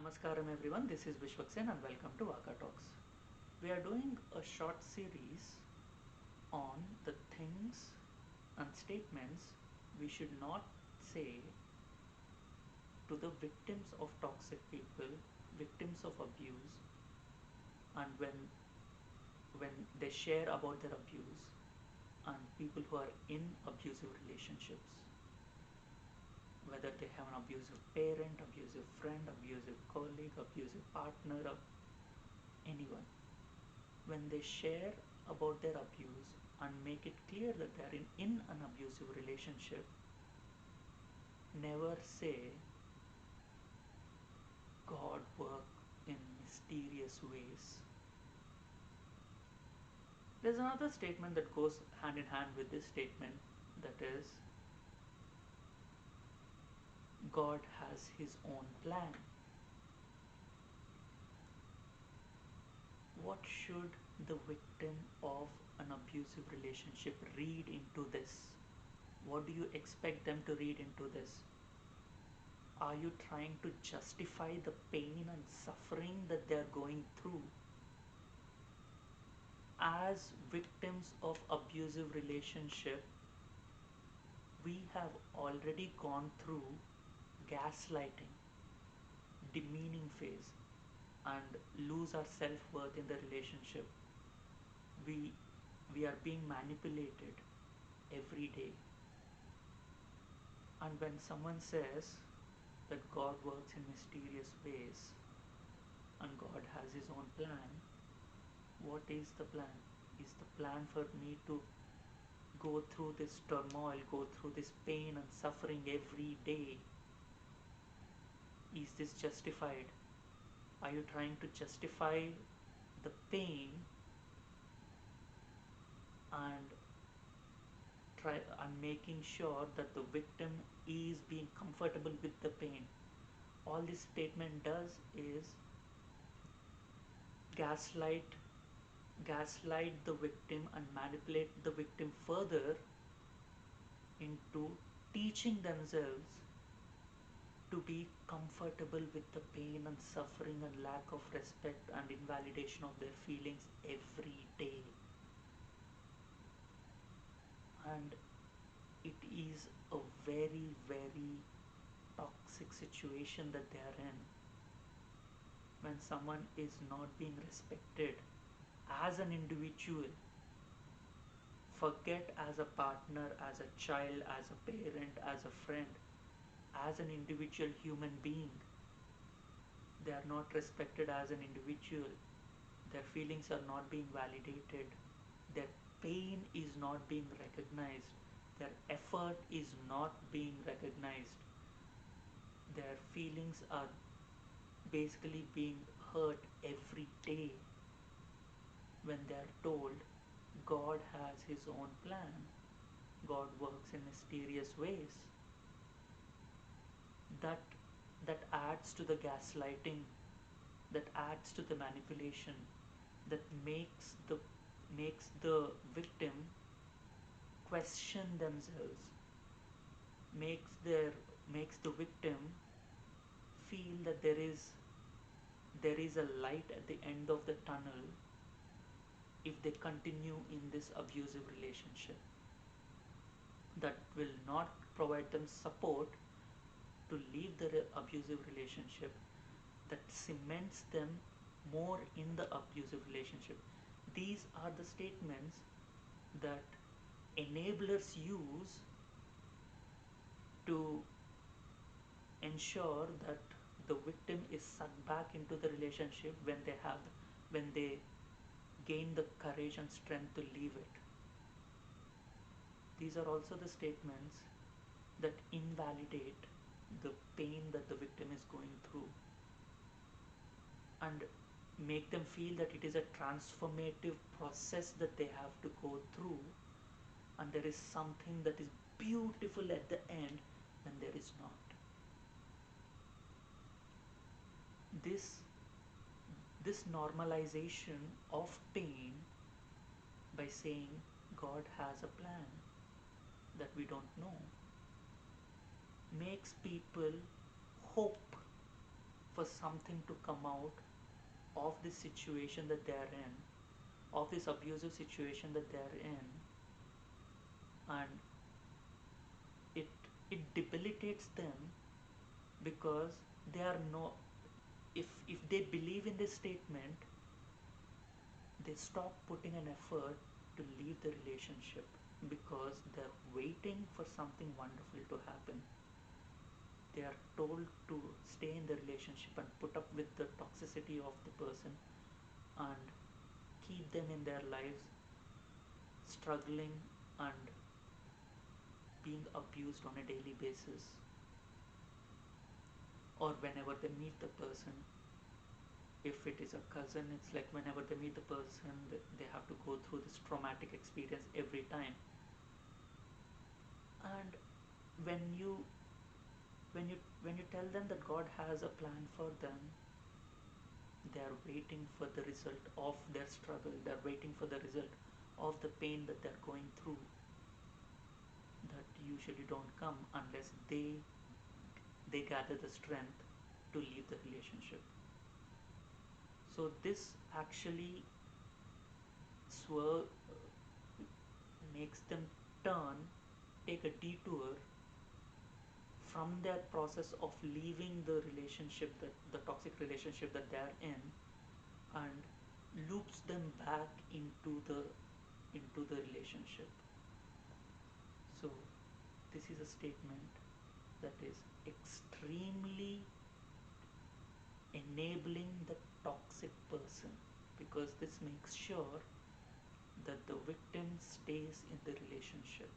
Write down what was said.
Namaskaram everyone, this is Vishwaksen and welcome to Vaka Talks. We are doing a short series on the things and statements we should not say to the victims of toxic people, victims of abuse, and when they share about their abuse, and people who are in abusive relationships, whether they have an abusive parent, abusive friend, abusive colleague, abusive partner, or anyone. When they share about their abuse and make it clear that they are in an abusive relationship, never say God work in mysterious ways. There's another statement that goes hand in hand with this statement, that is, God has his own plan. What should the victim of an abusive relationship read into this? What do you expect them to read into this? Are you trying to justify the pain and suffering that they are going through? As victims of abusive relationship, we have already gone through gaslighting, demeaning phase, and lose our self-worth in the relationship. We are being manipulated every day. And when someone says that God works in mysterious ways and God has his own plan, what is the plan? Is the plan for me to go through this turmoil, go through this pain and suffering every day? Is this justified? Are you trying to justify the pain and making sure that the victim is being comfortable with the pain? All this statement does is gaslight the victim and manipulate the victim further into teaching themselves to be comfortable with the pain and suffering and lack of respect and invalidation of their feelings every day. And it is a very, very toxic situation that they are in. When someone is not being respected as an individual, forget as a partner, as a child, as a parent, as a friend, as an individual human being, they are not respected as an individual. Their feelings are not being validated. Their pain is not being recognized. Their effort is not being recognized. Their feelings are basically being hurt every day when they are told God has his own plan. God works in mysterious ways. That adds to the gaslighting, that adds to the manipulation, that makes the victim question themselves, makes the victim feel that there is a light at the end of the tunnel if they continue in this abusive relationship, that will not provide them support to leave the abusive relationship, that cements them more in the abusive relationship. These are the statements that enablers use to ensure that the victim is sucked back into the relationship when they gain the courage and strength to leave it. These are also the statements that invalidate the pain that the victim is going through and make them feel that it is a transformative process that they have to go through, and there is something that is beautiful at the end when there is not. This normalization of pain by saying God has a plan that we don't know, makes people hope for for something to come out of this situation that they are in, of this abusive situation that they are in, and it it debilitates them because they are no if they believe in this statement, they stop putting an effort to leave the relationship because they're waiting for something wonderful to happen. They are told to stay in the relationship and put up with the toxicity of the person and keep them in their lives struggling and being abused on a daily basis, or whenever they meet the person. If it is a cousin, it's like whenever they meet the person they have to go through this traumatic experience every time. And when you when you tell them that God has a plan for them, they are waiting for the result of their struggle, they are waiting for the result of the pain that they're going through, that usually don't come unless they gather the strength to leave the relationship. So this actually swerve makes them turn, take a detour from their process of leaving the relationship, that the toxic relationship that they are in, and loops them back into the relationship. So this is a statement that is extremely enabling the toxic person, because this makes sure that the victim stays in the relationship.